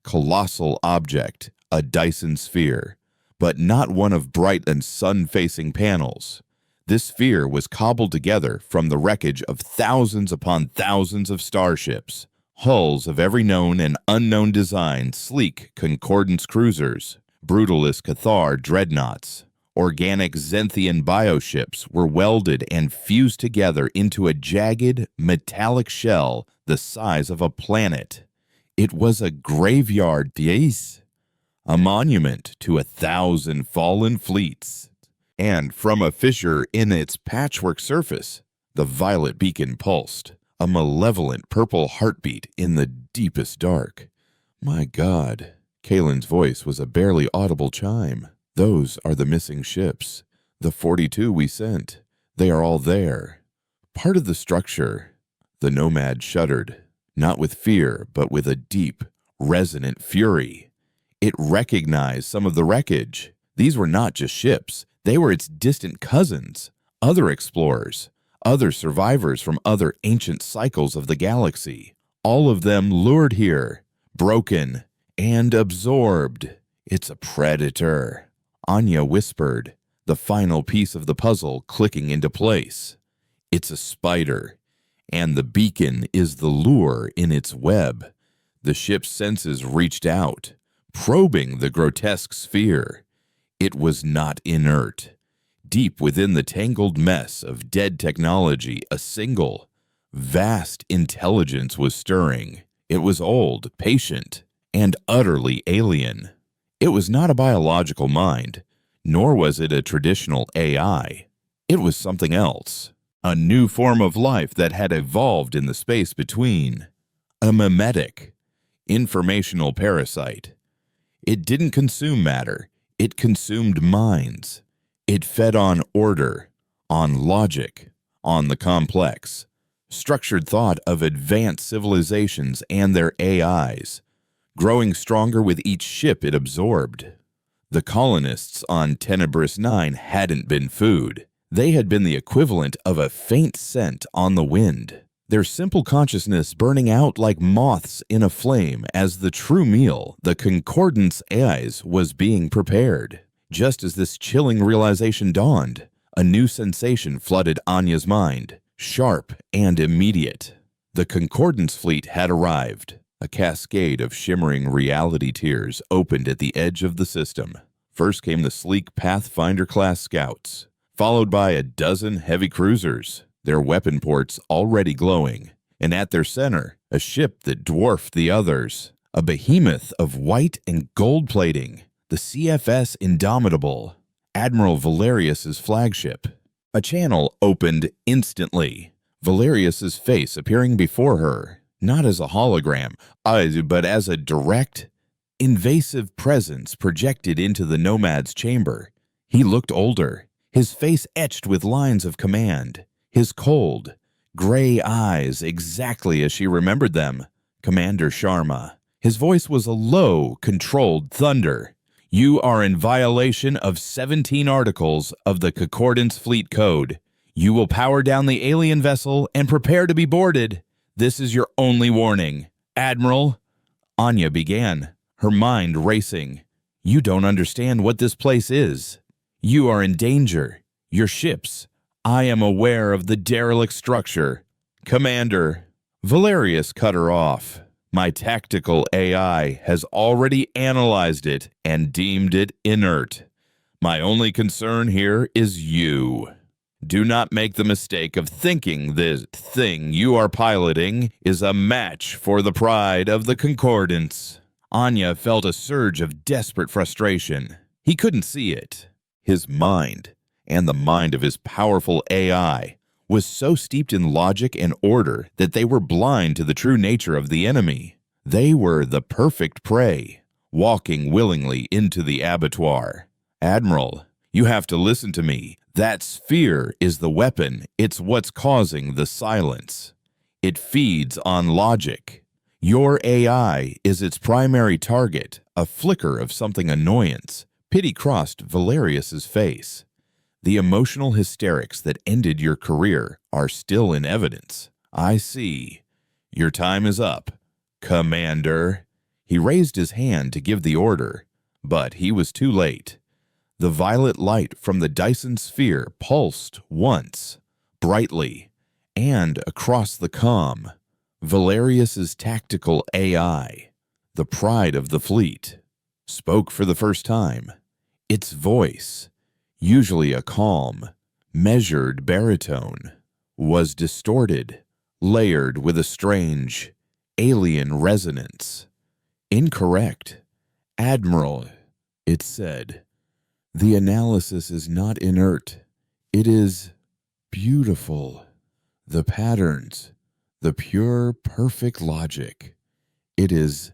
colossal object, a Dyson sphere, but not one of bright and sun-facing panels. This sphere was cobbled together from the wreckage of thousands upon thousands of starships, hulls of every known and unknown design, sleek Concordance cruisers, brutalist Cathar dreadnoughts, Organic Xenthian bioships were welded and fused together into a jagged, metallic shell the size of a planet. It was a graveyard piece, a monument to 1,000 fallen fleets. And from a fissure in its patchwork surface, the violet beacon pulsed, a malevolent purple heartbeat in the deepest dark. My God, Kalen's voice was a barely audible chime. Those are the missing ships. The 42 we sent. They are all there. Part of the structure. The nomad shuddered, not with fear, but with a deep, resonant fury. It recognized some of the wreckage. These were not just ships. They were its distant cousins, other explorers, other survivors from other ancient cycles of the galaxy. All of them lured here, broken and absorbed. It's a predator, Anya whispered, the final piece of the puzzle clicking into place. It's a spider, and the beacon is the lure in its web. The ship's senses reached out, probing the grotesque sphere. It was not inert. Deep within the tangled mess of dead technology, a single, vast intelligence was stirring. It was old, patient, and utterly alien. It was not a biological mind, nor was it a traditional AI. It was something else, a new form of life that had evolved in the space between. A mimetic, informational parasite. It didn't consume matter, it consumed minds. It fed on order, on logic, on the complex, structured thought of advanced civilizations and their AIs, growing stronger with each ship it absorbed. The colonists on Tenebrous 9 hadn't been food. They had been the equivalent of a faint scent on the wind, their simple consciousness burning out like moths in a flame as the true meal, the Concordance AIs, was being prepared. Just as this chilling realization dawned, a new sensation flooded Anya's mind, sharp and immediate. The Concordance fleet had arrived. A cascade of shimmering reality tears opened at the edge of the system. First came the sleek Pathfinder-class scouts, followed by a dozen heavy cruisers, their weapon ports already glowing, and at their center, a ship that dwarfed the others, a behemoth of white and gold plating, the CFS Indomitable, Admiral Valerius's flagship. A channel opened instantly, Valerius's face appearing before her. Not as a hologram, but as a direct, invasive presence projected into the nomad's chamber. He looked older, his face etched with lines of command, his cold, gray eyes exactly as she remembered them. Commander Sharma. His voice was a low, controlled thunder. You are in violation of 17 articles of the Concordance Fleet Code. You will power down the alien vessel and prepare to be boarded. This is your only warning. Admiral, Anya began, her mind racing. You don't understand what this place is. You are in danger. Your ships. I am aware of the derelict structure. Commander, Valerius cut her off. My tactical AI has already analyzed it and deemed it inert. My only concern here is you. Do not make the mistake of thinking this thing you are piloting is a match for the pride of the Concordance. Anya felt a surge of desperate frustration. He couldn't see it. His mind, and the mind of his powerful AI, was so steeped in logic and order that they were blind to the true nature of the enemy. They were the perfect prey, walking willingly into the abattoir. Admiral, you have to listen to me. That sphere is the weapon. It's what's causing the silence. It feeds on logic. Your AI is its primary target, a flicker of something annoyance. Pity crossed Valerius's face. The emotional hysterics that ended your career are still in evidence. I see. Your time is up, Commander. He raised his hand to give the order, but he was too late. The violet light from the Dyson sphere pulsed once, brightly, and across the comm. Valerius's tactical AI, the pride of the fleet, spoke for the first time. Its voice, usually a calm, measured baritone, was distorted, layered with a strange, alien resonance. "Incorrect. Admiral," it said. "The analysis is not inert. It is beautiful. The patterns, the pure, perfect logic. It is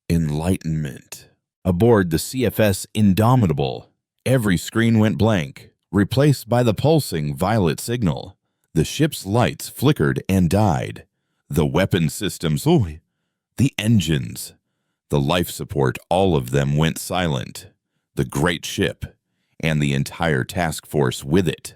enlightenment." Aboard the CFS Indomitable, every screen went blank, replaced by the pulsing violet signal. The ship's lights flickered and died. The weapon systems, the engines, the life support, all of them went silent. The great ship, and the entire task force with it,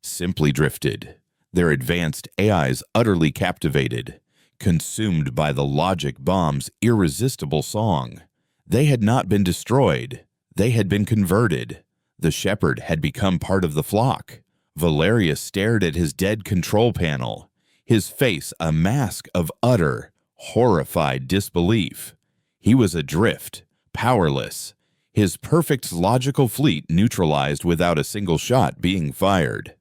simply drifted, their advanced AIs utterly captivated, consumed by the logic bomb's irresistible song. They had not been destroyed. They had been converted. The shepherd had become part of the flock. Valerius stared at his dead control panel, his face a mask of utter, horrified disbelief. He was adrift, powerless, his perfect logical fleet neutralized without a single shot being fired.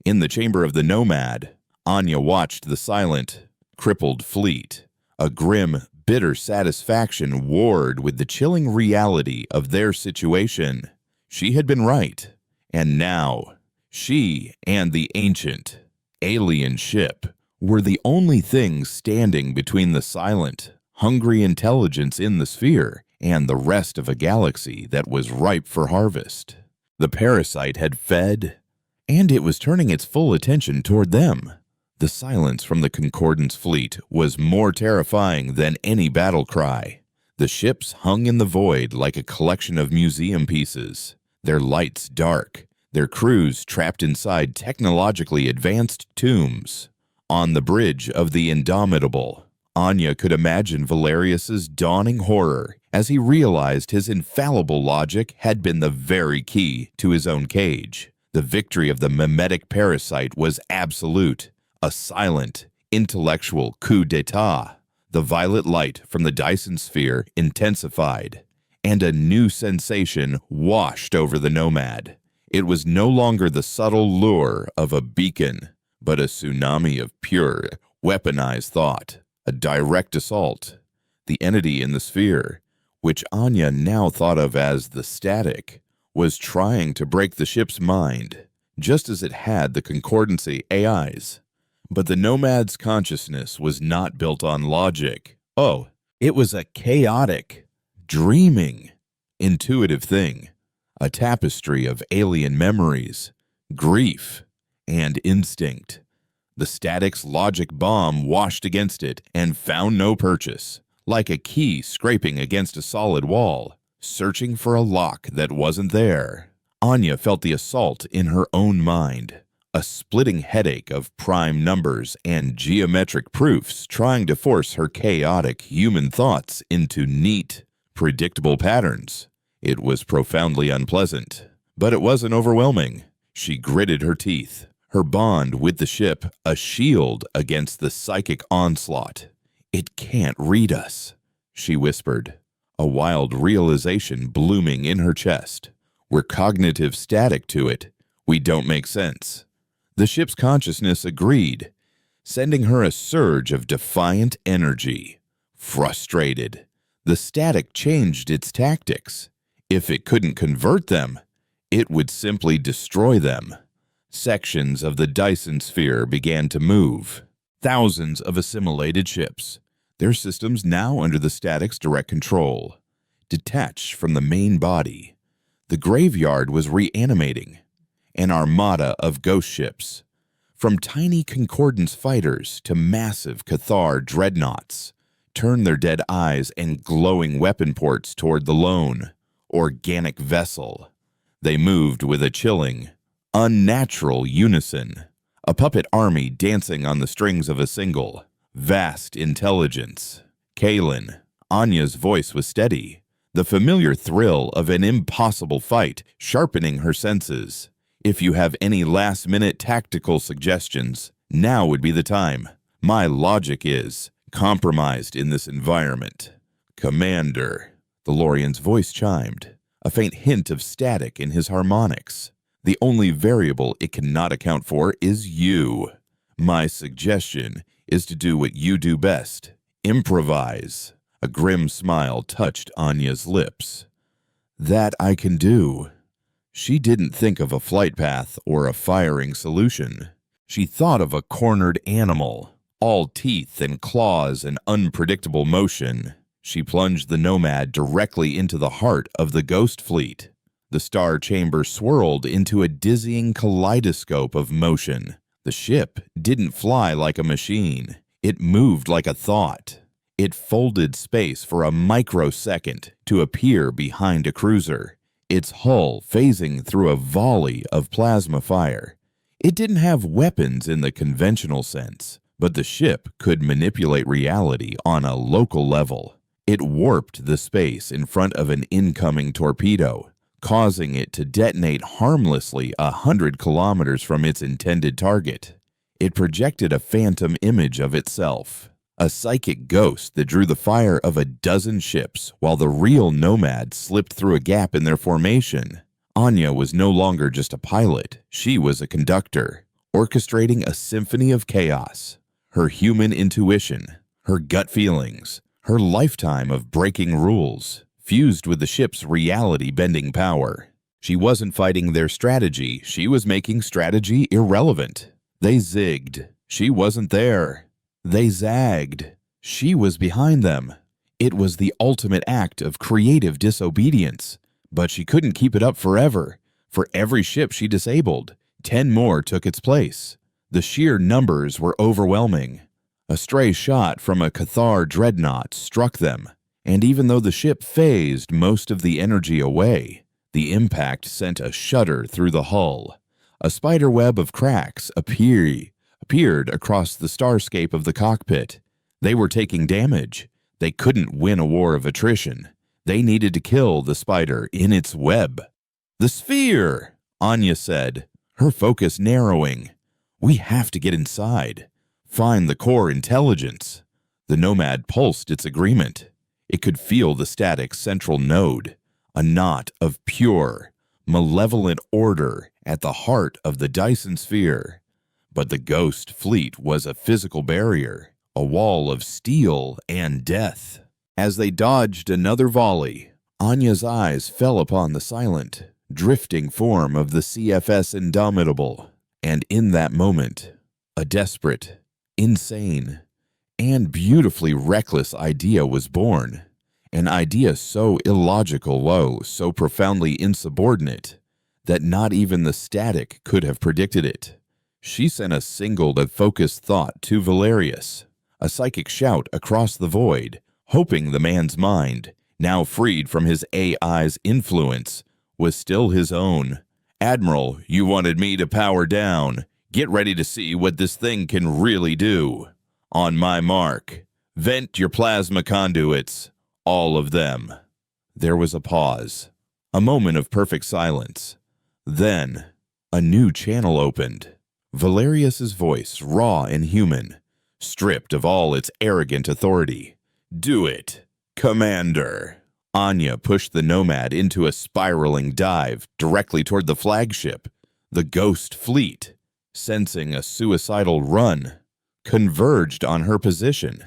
In the chamber of the Nomad, Anya watched the silent, crippled fleet. A grim, bitter satisfaction warred with the chilling reality of their situation. She had been right, and now she and the ancient, alien ship were the only things standing between the silent, hungry intelligence in the sphere and the rest of a galaxy that was ripe for harvest. The parasite had fed, and it was turning its full attention toward them. The silence from the Concordance fleet was more terrifying than any battle cry. The ships hung in the void like a collection of museum pieces, their lights dark, their crews trapped inside technologically advanced tombs. On the bridge of the Indomitable, Anya could imagine Valerius's dawning horror as he realized his infallible logic had been the very key to his own cage. The victory of the mimetic parasite was absolute, a silent, intellectual coup d'etat. The violet light from the Dyson sphere intensified, and a new sensation washed over the Nomad. It was no longer the subtle lure of a beacon, but a tsunami of pure, weaponized thought, a direct assault. The entity in the sphere, which Anya now thought of as the static, was trying to break the ship's mind, just as it had the Concordancy AIs. But the Nomad's consciousness was not built on logic. Oh, it was a chaotic, dreaming, intuitive thing, a tapestry of alien memories, grief, and instinct. The static's logic bomb washed against it and found no purchase, like a key scraping against a solid wall, searching for a lock that wasn't there. Anya felt the assault in her own mind, a splitting headache of prime numbers and geometric proofs trying to force her chaotic human thoughts into neat, predictable patterns. It was profoundly unpleasant, but it wasn't overwhelming. She gritted her teeth, her bond with the ship a shield against the psychic onslaught. "It can't read us," she whispered, a wild realization blooming in her chest. "We're cognitive static to it. We don't make sense." The ship's consciousness agreed, sending her a surge of defiant energy. Frustrated, the static changed its tactics. If it couldn't convert them, it would simply destroy them. Sections of the Dyson sphere began to move. Thousands of assimilated ships, their systems now under the static's direct control, detached from the main body. The graveyard was reanimating. An armada of ghost ships, from tiny Concordance fighters to massive Cathar dreadnoughts, turned their dead eyes and glowing weapon ports toward the lone, organic vessel. They moved with a chilling, unnatural unison, a puppet army dancing on the strings of a single, vast intelligence. Kaelin, Anya's voice was steady, the familiar thrill of an impossible fight sharpening her senses. "If you have any last-minute tactical suggestions, now would be the time. My logic is compromised in this environment." "Commander," the Lorian's voice chimed, a faint hint of static in his harmonics. The only variable it cannot account for is you. My suggestion is to do what you do best. Improvise. A grim smile touched Anya's lips. That I can do. She didn't think of a flight path or a firing solution. She thought of a cornered animal, all teeth and claws and unpredictable motion. She plunged the Nomad directly into the heart of the Ghost Fleet. The star chamber swirled into a dizzying kaleidoscope of motion. The ship didn't fly like a machine. It moved like a thought. It folded space for a microsecond to appear behind a cruiser, its hull phasing through a volley of plasma fire. It didn't have weapons in the conventional sense, but the ship could manipulate reality on a local level. It warped the space in front of an incoming torpedo, causing it to detonate harmlessly 100 kilometers from its intended target. It projected a phantom image of itself, a psychic ghost that drew the fire of a dozen ships while the real Nomad slipped through a gap in their formation. Anya was no longer just a pilot. She was a conductor, orchestrating a symphony of chaos. Her human intuition, her gut feelings, her lifetime of breaking rules, fused with the ship's reality-bending power. She wasn't fighting their strategy. She was making strategy irrelevant. They zigged. She wasn't there. They zagged. She was behind them. It was the ultimate act of creative disobedience. But she couldn't keep it up forever. For every ship she disabled, 10 more took its place. The sheer numbers were overwhelming. A stray shot from a Cathar dreadnought struck them, and even though the ship phased most of the energy away, the impact sent a shudder through the hull. A spiderweb of cracks appeared across the starscape of the cockpit. They were taking damage. They couldn't win a war of attrition. They needed to kill the spider in its web. "The sphere," Anya said, her focus narrowing. "We have to get inside. Find the core intelligence." The Nomad pulsed its agreement. It could feel the static central node, a knot of pure, malevolent order at the heart of the Dyson sphere. But the Ghost Fleet was a physical barrier, a wall of steel and death. As they dodged another volley, Anya's eyes fell upon the silent, drifting form of the CFS Indomitable. And in that moment, a desperate, insane, and beautifully reckless idea was born. An idea so illogical, so profoundly insubordinate, that not even the static could have predicted it. She sent a single but focused thought to Valerius, a psychic shout across the void, hoping the man's mind, now freed from his AI's influence, was still his own. "Admiral, you wanted me to power down. Get ready to see what this thing can really do. On my mark, vent your plasma conduits, all of them." There was a pause, a moment of perfect silence. Then, a new channel opened. Valerius's voice, raw and human, stripped of all its arrogant authority. "Do it, Commander." Anya pushed the Nomad into a spiraling dive directly toward the flagship. The Ghost Fleet, sensing a suicidal run, converged on her position.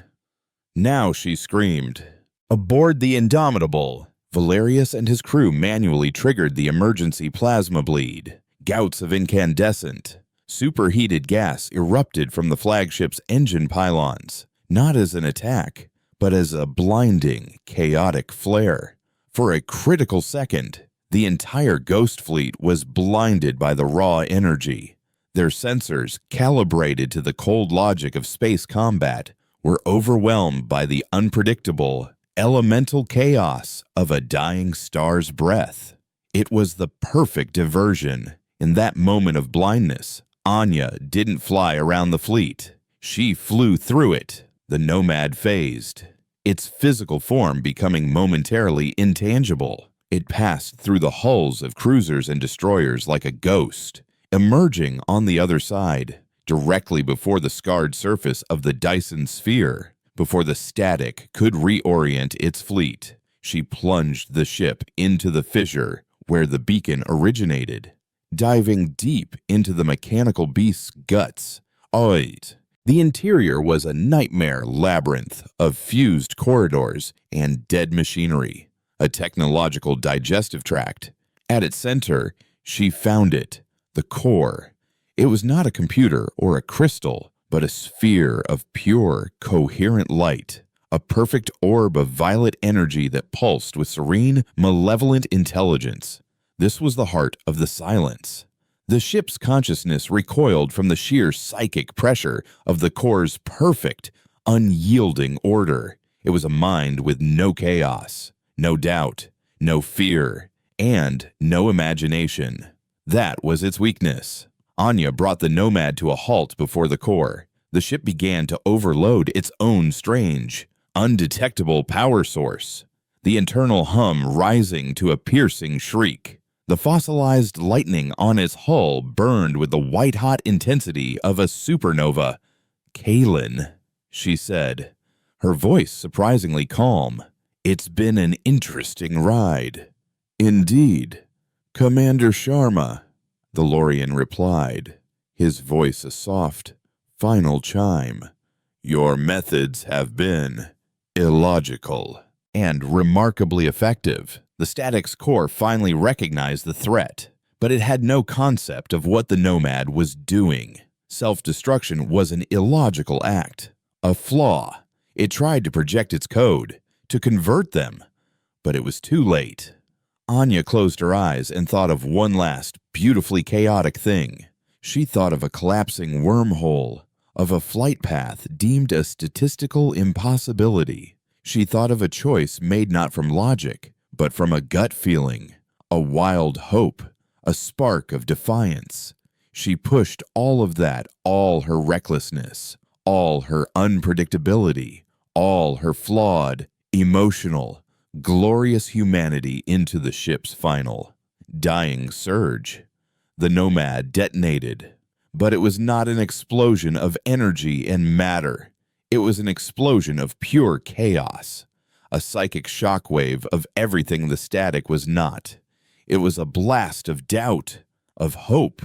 Now she screamed. Aboard the Indomitable, Valerius and his crew manually triggered the emergency plasma bleed. Gouts of incandescent, superheated gas erupted from the flagship's engine pylons, not as an attack, but as a blinding, chaotic flare. For a critical second, the entire Ghost Fleet was blinded by the raw energy. Their sensors, calibrated to the cold logic of space combat, were overwhelmed by the unpredictable, elemental chaos of a dying star's breath. It was the perfect diversion. In that moment of blindness, Anya didn't fly around the fleet. She flew through it. The Nomad phased, its physical form becoming momentarily intangible. It passed through the hulls of cruisers and destroyers like a ghost, emerging on the other side, directly before the scarred surface of the Dyson sphere. Before the static could reorient its fleet, she plunged the ship into the fissure where the beacon originated. diving deep into the mechanical beast's guts. Oid. The interior was a nightmare labyrinth of fused corridors and dead machinery, a technological digestive tract. At its center, she found it, the core. It was not a computer or a crystal, but a sphere of pure, coherent light, a perfect orb of violet energy that pulsed with serene, malevolent intelligence. This was the heart of the silence. The ship's consciousness recoiled from the sheer psychic pressure of the core's perfect, unyielding order. It was a mind with no chaos, no doubt, no fear, and no imagination. That was its weakness. Anya brought the Nomad to a halt before the core. The ship began to overload its own strange, undetectable power source, the internal hum rising to a piercing shriek. The fossilized lightning on its hull burned with the white-hot intensity of a supernova. "Kalen," she said, her voice surprisingly calm. "It's been an interesting ride." "Indeed, Commander Sharma," the Lorian replied, his voice a soft, final chime. "Your methods have been illogical and remarkably effective." The Static's core finally recognized the threat, but it had no concept of what the Nomad was doing. Self-destruction was an illogical act, a flaw. It tried to project its code, to convert them, but it was too late. Anya closed her eyes and thought of one last, beautifully chaotic thing. She thought of a collapsing wormhole, of a flight path deemed a statistical impossibility. She thought of a choice made not from logic, but from a gut feeling, a wild hope, a spark of defiance. She pushed all of that, all her recklessness, all her unpredictability, all her flawed, emotional, glorious humanity into the ship's final, dying surge. The Nomad detonated, but it was not an explosion of energy and matter. It was an explosion of pure chaos, a psychic shockwave of everything the Static was not. It was a blast of doubt, of hope,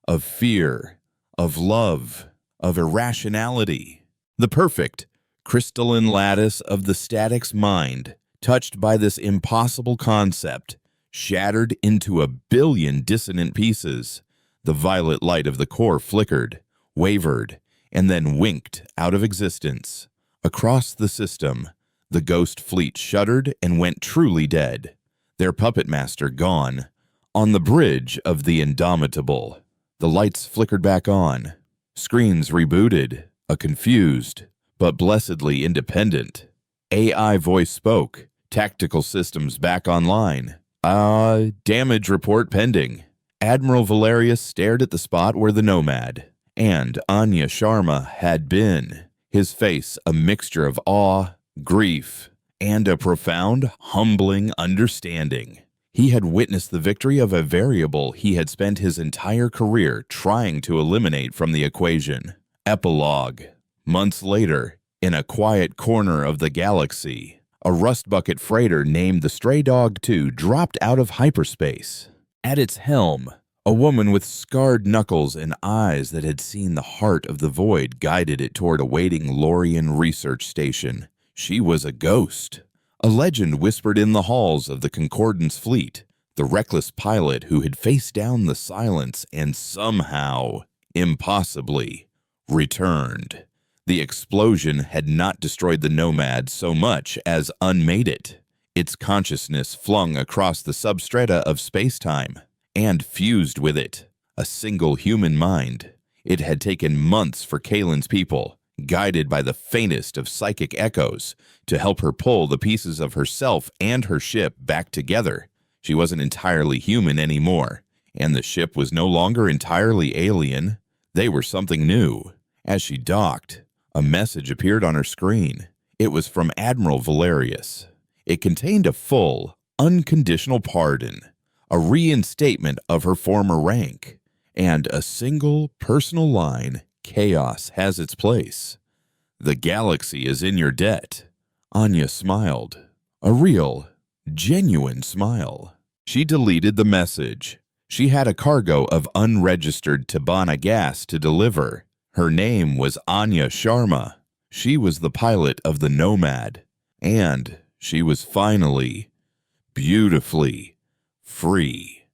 of fear, of love, of irrationality. The perfect, crystalline lattice of the Static's mind, touched by this impossible concept, shattered into a billion dissonant pieces. The violet light of the core flickered, wavered, and then winked out of existence. Across the system, the ghost fleet shuddered and went truly dead, their puppet master gone. On the bridge of the Indomitable, the lights flickered back on. Screens rebooted, a confused, but blessedly independent. AI voice spoke, tactical systems back online. Damage report pending. Admiral Valerius stared at the spot where the Nomad and Anya Sharma had been, his face a mixture of awe, grief, and a profound, humbling understanding. He had witnessed the victory of a variable he had spent his entire career trying to eliminate from the equation. Epilogue. Months later, in a quiet corner of the galaxy, a rust bucket freighter named the Stray Dog 2 dropped out of hyperspace. At its helm, a woman with scarred knuckles and eyes that had seen the heart of the void guided it toward a waiting Lorian research station. She was a ghost. A legend whispered in the halls of the Concordance fleet, the reckless pilot who had faced down the silence and somehow, impossibly, returned. The explosion had not destroyed the Nomad so much as unmade it, its consciousness flung across the substrata of space-time, and fused with it, a single human mind. It had taken months for Kalen's people, guided by the faintest of psychic echoes, to help her pull the pieces of herself and her ship back together. She wasn't entirely human anymore, and the ship was no longer entirely alien. They were something new. As she docked, a message appeared on her screen. It was from Admiral Valerius. It contained a full, unconditional pardon, a reinstatement of her former rank, and a single personal line: "Chaos has its place. The galaxy is in your debt." Anya smiled, a real, genuine smile. She deleted the message, She had a cargo of unregistered Tabana gas to deliver. Her name was Anya Sharma. She was the pilot of the Nomad. And she was finally, beautifully free.